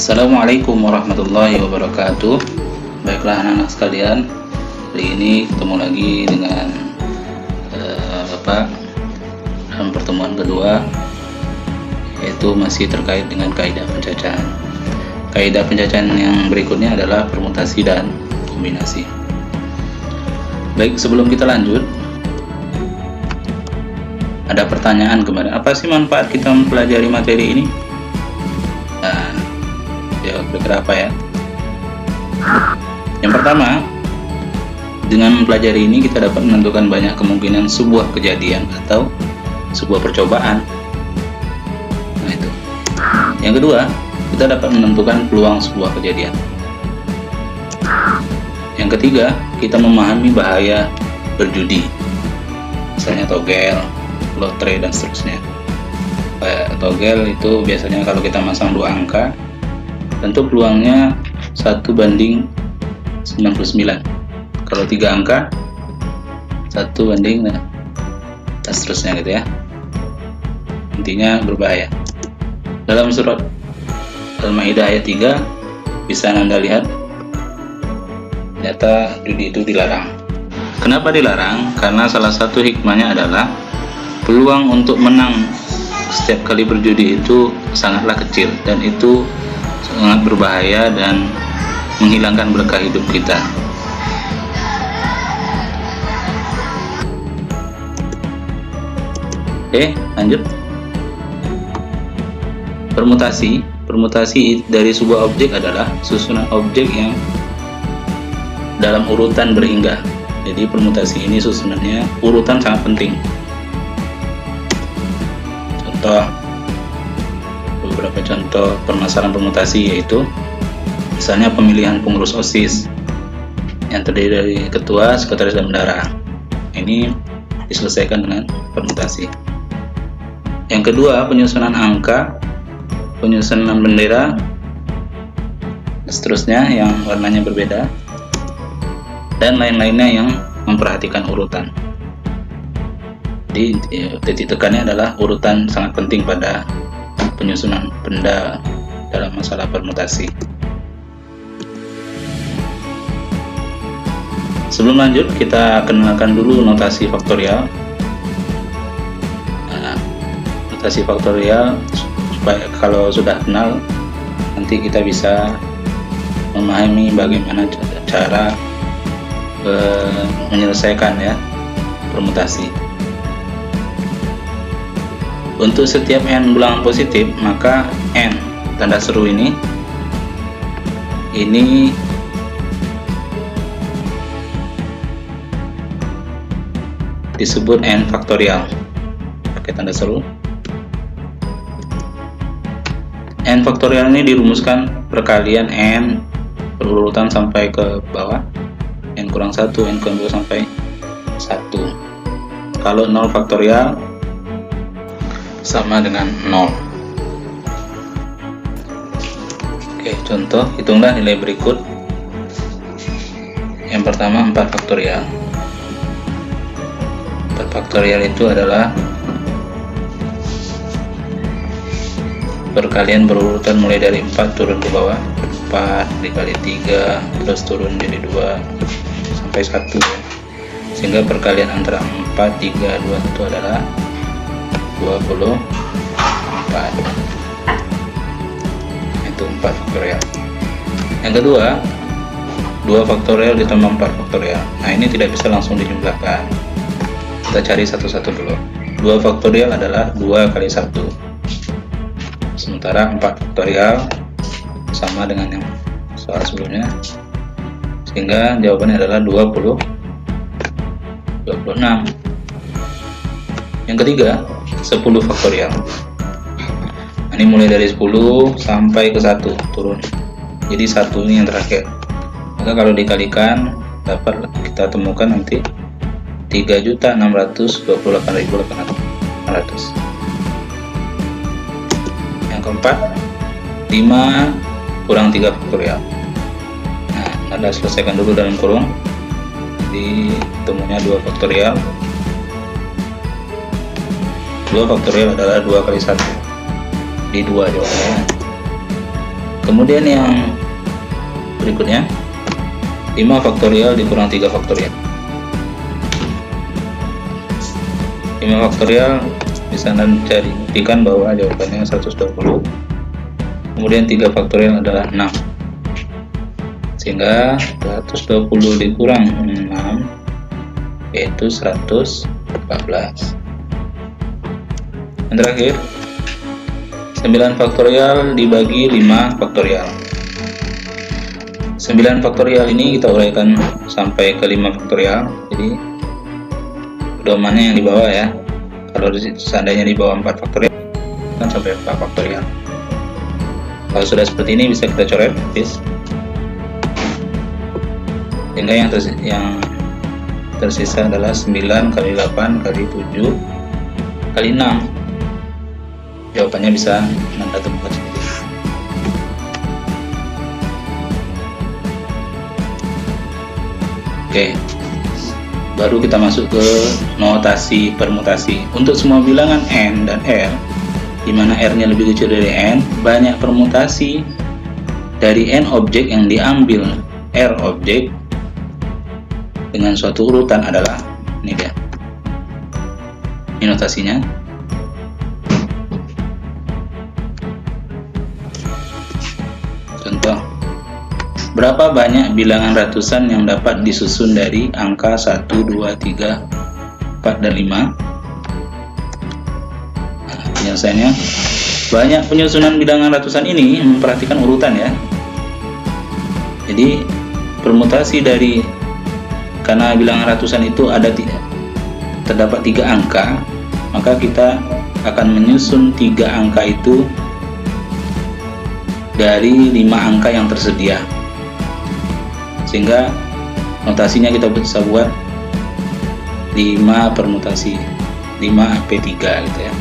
Assalamualaikum warahmatullahi wabarakatuh. Baiklah anak-anak sekalian, hari ini ketemu lagi dengan Bapak dalam pertemuan kedua, yaitu masih terkait dengan kaidah pencacahan. Kaidah pencacahan yang berikutnya adalah permutasi dan kombinasi. Baik, sebelum kita lanjut, ada pertanyaan kemarin, apa sih manfaat kita mempelajari materi ini? Nah, jawab berapa ya? Yang pertama, dengan mempelajari ini kita dapat menentukan banyak kemungkinan sebuah kejadian atau sebuah percobaan. Nah itu. Yang kedua, kita dapat menentukan peluang sebuah kejadian. Yang ketiga, kita memahami bahaya berjudi, misalnya togel, lotre dan seterusnya. Togel itu biasanya kalau kita masang 2 angka, tentu peluangnya 1/99. Kalau 3 angka 1/, dan seterusnya gitu ya. Intinya berbahaya. Dalam surat Al-Maidah ayat 3 bisa Anda lihat, ternyata judi itu dilarang. Kenapa dilarang? Karena salah satu hikmahnya adalah peluang untuk menang setiap kali berjudi itu sangatlah kecil, dan itu sangat berbahaya dan menghilangkan berkah hidup kita. Oke, lanjut. Permutasi dari sebuah objek adalah susunan objek yang dalam urutan berhingga. Jadi permutasi ini susunannya urutan sangat penting. Beberapa contoh permasalahan permutasi yaitu misalnya pemilihan pengurus OSIS yang terdiri dari ketua, sekretaris, dan bendahara. Ini diselesaikan dengan permutasi. Yang kedua, penyusunan angka, penyusunan bendera, dan seterusnya yang warnanya berbeda, dan lain-lainnya yang memperhatikan urutan. Jadi titik tekannya adalah urutan sangat penting pada penyusunan benda dalam masalah permutasi. Sebelum lanjut, kita kenalkan dulu notasi faktorial. Nah, notasi faktorial supaya kalau sudah kenal, nanti kita bisa memahami bagaimana cara menyelesaikan ya permutasi. Untuk setiap n bilangan positif, maka n tanda seru ini disebut n faktorial pakai tanda seru. N faktorial ini dirumuskan perkalian n berurutan sampai ke bawah, n kurang 1, n kurang 2 sampai 1. Kalau 0 faktorial sama dengan 0. Oke, contoh, hitunglah nilai berikut. Yang pertama 4 faktorial. 4 faktorial itu adalah perkalian berurutan mulai dari 4 turun ke bawah, 4 dikali 3 terus turun jadi 2 sampai 1, sehingga perkalian antara 4, 3, 2 itu adalah 24. Itu 4 faktorial. Yang kedua, 2 faktorial ditambah 4 faktorial. Nah, ini tidak bisa langsung dijumlahkan. Kita cari satu-satu dulu. 2 faktorial adalah 2 kali 1. Sementara 4 faktorial sama dengan yang soal sebelumnya. Sehingga jawabannya adalah 26. Yang ketiga, 10 faktorial. Nah, ini mulai dari 10 sampai ke 1 turun. Jadi 1 ini yang terakhir. Maka kalau dikalikan dapat kita temukan nanti 3.628.800. Yang keempat, 5 kurang 3 faktorial. Nah, Anda selesaikan dulu dalam kurung. Ditemunya 2 faktorial. 2 faktorial adalah 2 kali 1. Di 2 jawabannya. Kemudian yang berikutnya 5 faktorial dikurang 3 faktorial. 5 faktorial bisa Anda cari, buktikan bahwa jawabannya 120. Kemudian 3 faktorial adalah 6. Sehingga 120 dikurang 6 yaitu 114. Yang terakhir 9 faktorial dibagi 5 faktorial. 9 faktorial ini kita uraikan sampai ke 5 faktorial. Jadi pedomannya yang di bawah ya. Kalau seandainya di bawah 4 faktorial kan sampai 4 faktorial. Kalau sudah seperti ini bisa kita coret please. Sehingga yang tersisa adalah 9 kali 8 kali 7 kali 6. Jawabannya bisa Anda temukan sendiri. Oke, baru kita masuk ke notasi permutasi. Untuk semua bilangan n dan r, di mana r-nya lebih kecil dari n, banyak permutasi dari n objek yang diambil r objek dengan suatu urutan adalah, ini dia, ini notasinya. Contoh, berapa banyak bilangan ratusan yang dapat disusun dari angka 1, 2, 3, 4, dan 5? Nah, penyelesaiannya, banyak penyusunan bilangan ratusan ini memperhatikan urutan ya. Jadi permutasi dari, karena bilangan ratusan itu terdapat 3 angka, maka kita akan menyusun 3 angka itu dari 5 angka yang tersedia. Sehingga notasinya kita bisa buat 5 permutasi 5P3 gitu ya.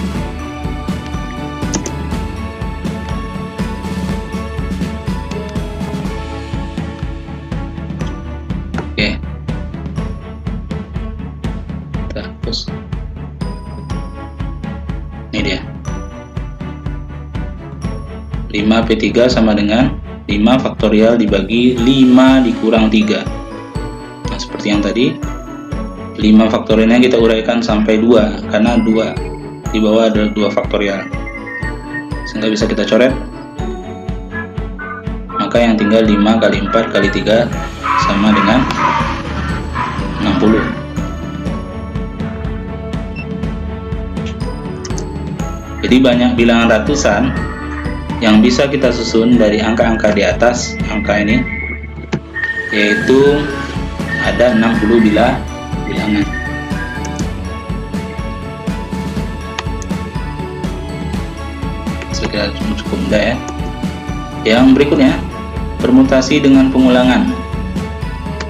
Oke, kita hapus. Ini dia, 5P3 sama dengan 5 faktorial dibagi 5 dikurang 3. Nah, seperti yang tadi, 5 faktorialnya kita uraikan sampai 2, karena 2 di bawah ada 2 faktorial, sehingga bisa kita coret. Maka yang tinggal 5 kali 4 kali 3 sama dengan 60. Jadi banyak bilangan ratusan yang bisa kita susun dari angka-angka di atas angka ini, yaitu ada 60 bilangan. Sudah cukup mudah ya. Yang berikutnya, permutasi dengan pengulangan.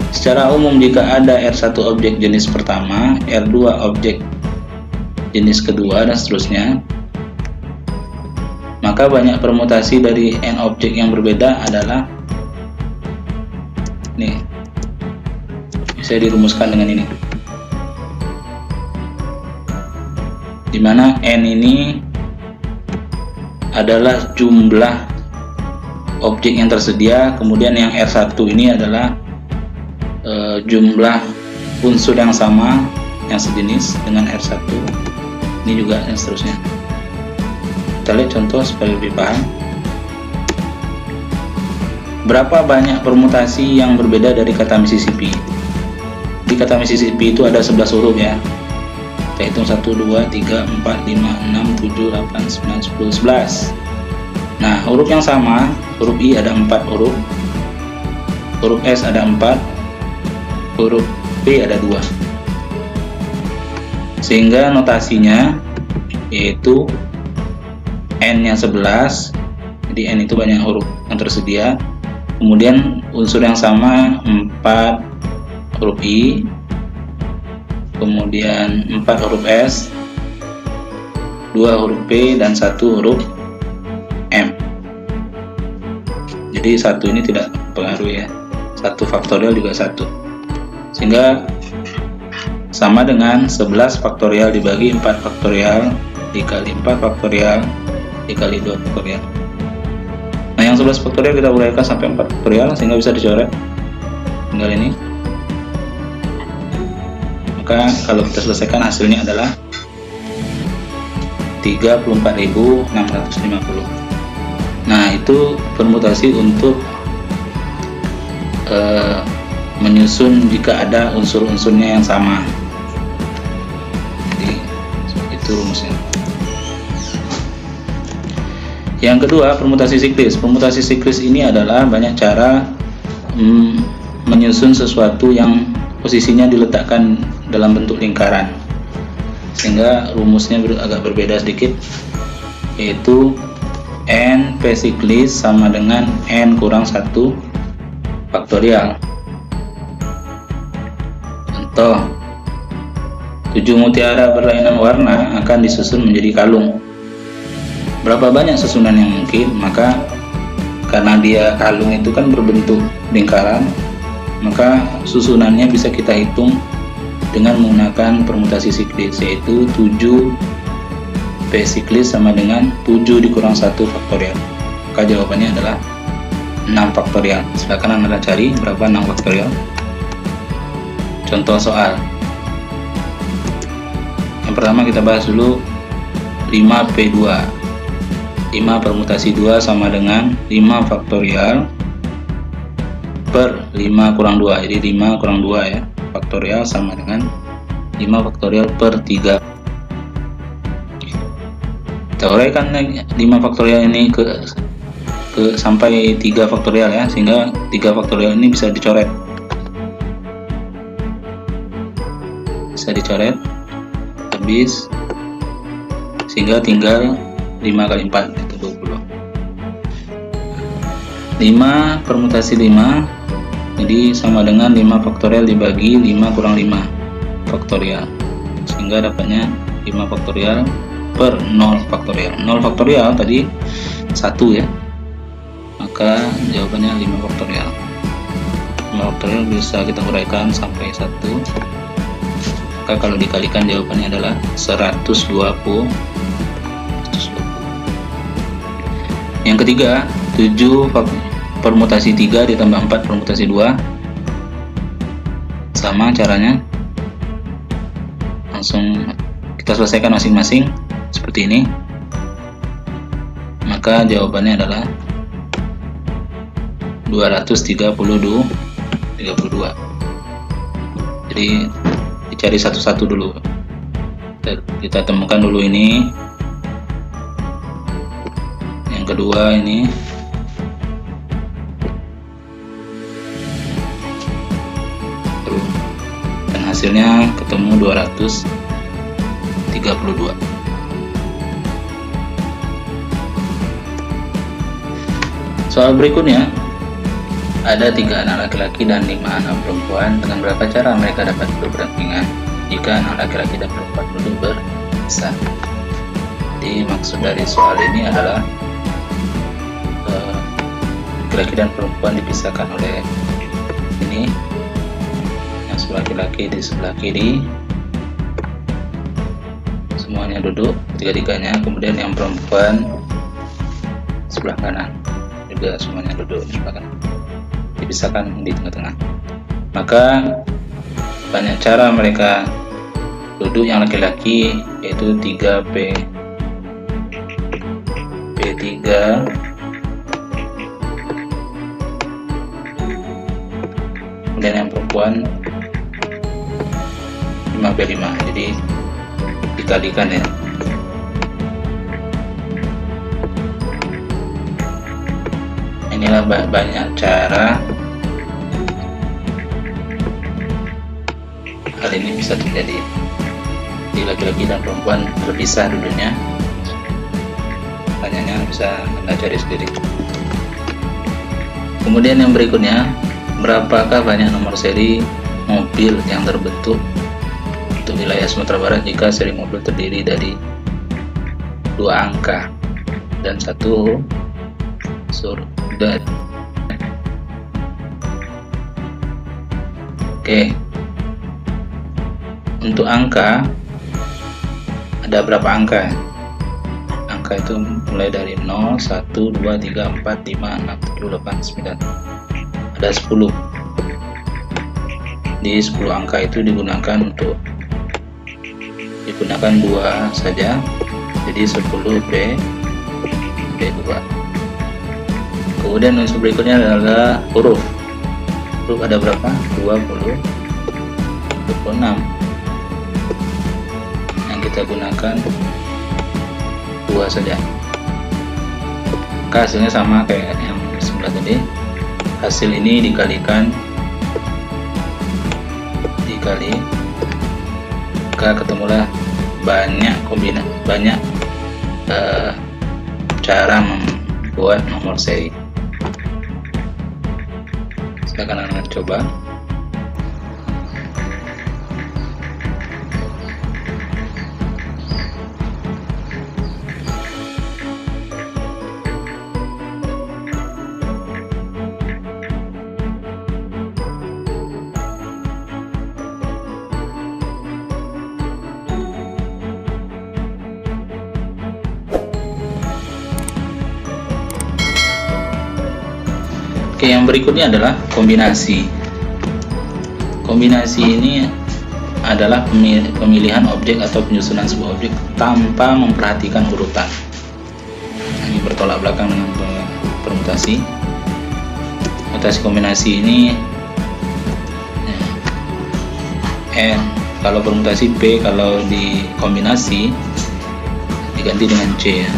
Secara umum jika ada R1 objek jenis pertama, R2 objek jenis kedua, dan seterusnya, maka banyak permutasi dari n objek yang berbeda adalah, nih, bisa dirumuskan dengan ini, dimana n ini adalah jumlah objek yang tersedia, kemudian yang R1 ini adalah jumlah unsur yang sama yang sejenis dengan R1, ini juga dan seterusnya. Kita lihat contoh supaya lebih paham. Berapa banyak permutasi yang berbeda dari kata Mississippi? Di kata Mississippi itu ada 11 huruf ya. Kita hitung 1, 2, 3, 4, 5, 6, 7, 8, 9, 10, 11. Nah, huruf yang sama, huruf I ada 4 huruf, huruf S ada 4, huruf P ada 2. Sehingga notasinya yaitu N nya 11, jadi N itu banyak huruf yang tersedia, kemudian unsur yang sama 4 huruf I, kemudian 4 huruf S, 2 huruf P, dan 1 huruf M. Jadi 1 ini tidak pengaruh ya, 1 faktorial juga 1, sehingga sama dengan 11 faktorial dibagi 4 faktorial dikali 4 faktorial dikali 2 faktorial. Nah, yang Yang 11 faktorial kita uraikan sampai 4 faktorial sehingga bisa dicoret. Tinggal ini. Maka kalau kita selesaikan hasilnya adalah 34.650. Nah, itu permutasi untuk menyusun jika ada unsur-unsurnya yang sama. Jadi itu rumusnya. Yang kedua, permutasi siklis. Permutasi siklis ini adalah banyak cara menyusun sesuatu yang posisinya diletakkan dalam bentuk lingkaran, sehingga rumusnya agak berbeda sedikit, yaitu n p siklis sama dengan n kurang 1 faktorial. Contoh, 7 mutiara berlainan warna akan disusun menjadi kalung. Berapa banyak susunan yang mungkin? Maka karena dia kalung itu kan berbentuk lingkaran, maka susunannya bisa kita hitung dengan menggunakan permutasi siklis, yaitu 7 p siklis sama dengan 7 dikurang 1 faktorial. Maka jawabannya adalah 6 faktorial. Silakan Anda cari berapa 6 faktorial. Contoh soal. Yang pertama kita bahas dulu 5p2. 5 permutasi 2 sama dengan 5 faktorial per 5 kurang 2. Jadi 5 kurang 2 ya. Faktorial sama dengan 5 faktorial per 3. Kita uraikan 5 faktorial ini ke sampai 3 faktorial ya, sehingga 3 faktorial ini bisa dicoret. Bisa dicoret habis, sehingga tinggal 5 kali 4 itu 20. 5 permutasi 5 jadi sama dengan 5 faktorial dibagi 5 kurang 5 faktorial, sehingga dapatnya 5 faktorial per 0 faktorial. 0 faktorial tadi 1 ya, maka jawabannya 5 faktorial. 5 faktorial bisa kita uraikan sampai 1, maka kalau dikalikan jawabannya adalah 120. Yang ketiga, 7 permutasi 3 ditambah 4 permutasi 2. Sama caranya, langsung kita selesaikan masing-masing seperti ini. Maka jawabannya adalah 232. Jadi dicari satu-satu dulu. Kita temukan dulu ini. Yang kedua ini. Dan hasilnya ketemu 232. Soal berikutnya, ada 3 anak laki-laki dan 5 anak perempuan. Dengan berapa cara mereka dapat duduk berdampingan jika anak laki-laki dan perempuan duduk berpisah? Jadi maksud dari soal ini adalah laki-laki dan perempuan dipisahkan oleh ini, yang sebelah laki-laki di sebelah kiri, semuanya duduk tiga-tiganya, kemudian yang perempuan sebelah kanan juga semuanya duduk di sebelah kanan, dipisahkan di tengah-tengah. Maka banyak cara mereka duduk. Yang laki-laki yaitu 3p 3, kemudian yang perempuan 5p5. Jadi dikalikan ya. Inilah banyak cara hal ini bisa terjadi. Di laki-laki dan perempuan berpisah duduknya. Tanyanya bisa Anda cari sendiri. Kemudian yang berikutnya, berapakah banyak nomor seri mobil yang terbentuk untuk wilayah Sumatera Barat jika seri mobil terdiri dari 2 angka dan 1 surda? Oke. Untuk angka, ada berapa angka? Angka angka itu mulai dari 0, 1, 2, 3, 4, 5, 6, 7, 8, 9. Ada 10. Di 10 angka itu digunakan 2 saja. Jadi 10 B2. Kemudian unsur berikutnya adalah huruf. Huruf ada berapa? 26. Yang kita gunakan 2 saja. Maka hasilnya sama kayak yang sebelah tadi. Hasil ini dikali, maka ketemulah banyak cara membuat nomor seri. Silakan anak-anak coba. Oke, yang berikutnya adalah kombinasi. Kombinasi ini adalah pemilihan objek atau penyusunan sebuah objek tanpa memperhatikan urutan. Ini bertolak belakang dengan permutasi. Mutasi kombinasi ini kalau permutasi P, kalau di kombinasi diganti dengan C ya.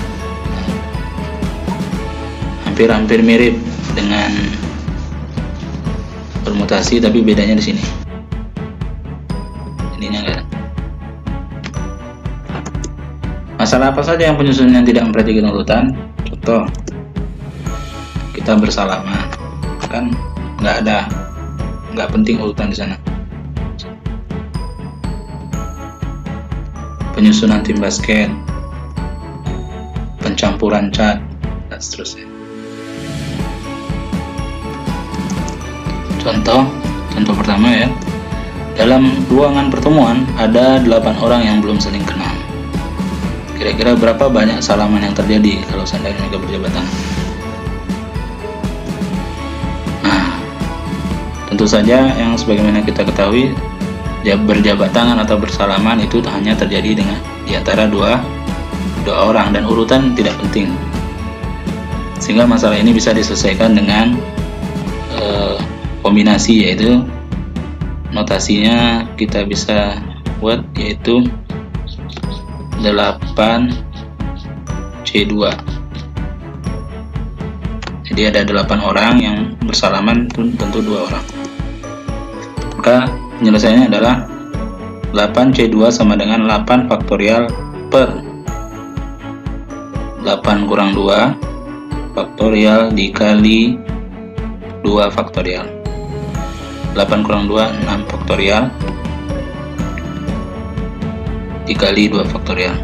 Hampir mirip dengan permutasi, tapi bedanya di sini. Ininya kan. Masalah apa saja yang penyusunan tidak memperhatikan urutan? Contoh, kita bersalaman, kan nggak penting urutan di sana. Penyusunan tim basket, pencampuran cat, dan seterusnya. Contoh pertama ya. Dalam ruangan pertemuan ada 8 orang yang belum saling kenal. Kira-kira berapa banyak salaman yang terjadi kalau seandainya mereka berjabat tangan? Nah, tentu saja yang sebagaimana kita ketahui, berjabat tangan atau bersalaman itu hanya terjadi di antara dua orang, dan urutan tidak penting. Sehingga masalah ini bisa diselesaikan dengan kombinasi, yaitu notasinya kita bisa buat yaitu 8C2. Jadi ada 8 orang yang bersalaman, tentu 2 orang. Maka penyelesaiannya adalah 8C2 sama dengan 8 faktorial per 8 kurang 2 faktorial dikali 2 faktorial. 8 kurang 2, 6 faktorial dikali 2 faktorial.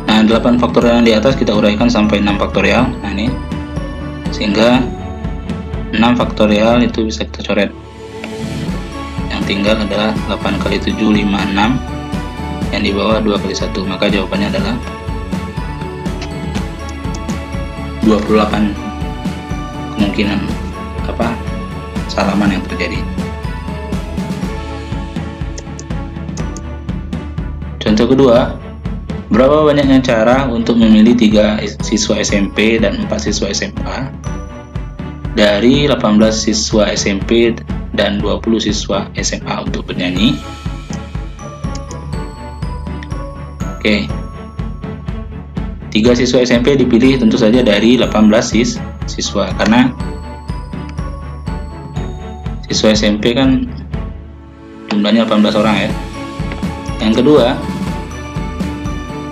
Nah, 8 faktorial yang di atas kita uraikan sampai 6 faktorial. Nah, ini sehingga 6 faktorial itu bisa kita coret. Yang tinggal adalah 8 kali 7, 5, 6. Yang di bawah 2 kali 1. Maka jawabannya adalah 28 kemungkinan salaman yang terjadi. Contoh kedua, berapa banyaknya cara untuk memilih 3 siswa SMP dan 4 siswa SMA dari 18 siswa SMP dan 20 siswa SMA untuk bernyanyi? Oke. 3 siswa SMP dipilih tentu saja dari 18 siswa, karena siswa SMP kan jumlahnya 18 orang ya. Yang kedua,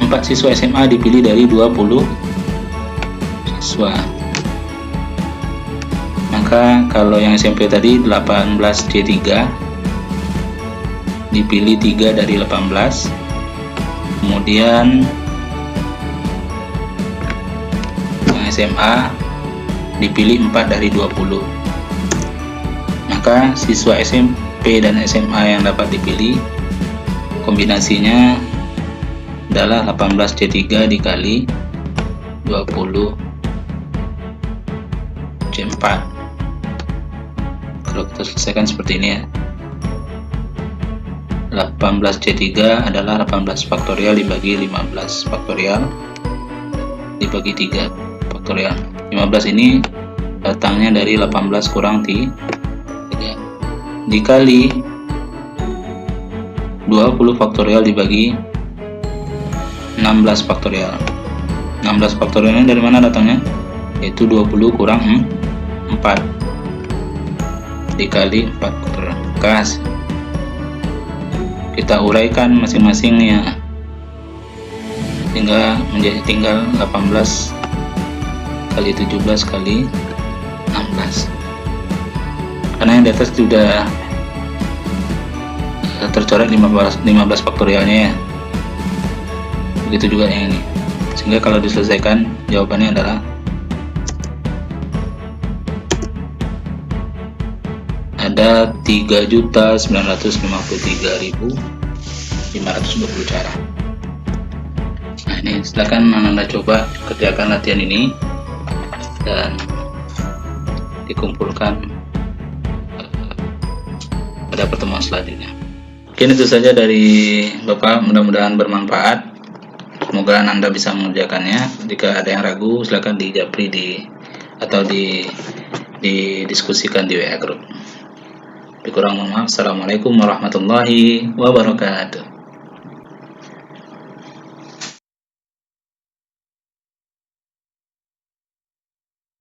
4 siswa SMA dipilih dari 20 siswa. Maka kalau yang SMP tadi 18C3 dipilih 3 dari 18. Kemudian yang SMA dipilih 4 dari 20. Maka siswa SMP dan SMA yang dapat dipilih kombinasinya adalah 18C3 dikali 20 C4. Kalau kita selesaikan seperti ini ya, 18 C3 adalah 18 faktorial dibagi 15 faktorial dibagi 3 faktorial. 15 ini datangnya dari 18 kurang 3 dikali 20 faktorial dibagi 16 faktorial. 16 faktorial ini dari mana datangnya? Yaitu 20 kurang 4 dikali 4 faktorial. Kas kita uraikan masing-masingnya, tinggal 18 kali 17 kali 16, karena yang di atas sudah tercoret 15 faktorialnya ya, begitu juga yang ini, sehingga kalau diselesaikan jawabannya adalah ada 3.953.520 cara. Nah, ini silakan Anda coba kerjakan latihan ini dan dikumpulkan pada pertemuan selanjutnya. Mungkin itu saja dari Bapak, mudah-mudahan bermanfaat. Semoga Anda bisa mengerjakannya. Jika ada yang ragu, silakan dijapri atau didiskusikan di WA Group. Kurang mohon maaf. Assalamualaikum warahmatullahi wabarakatuh.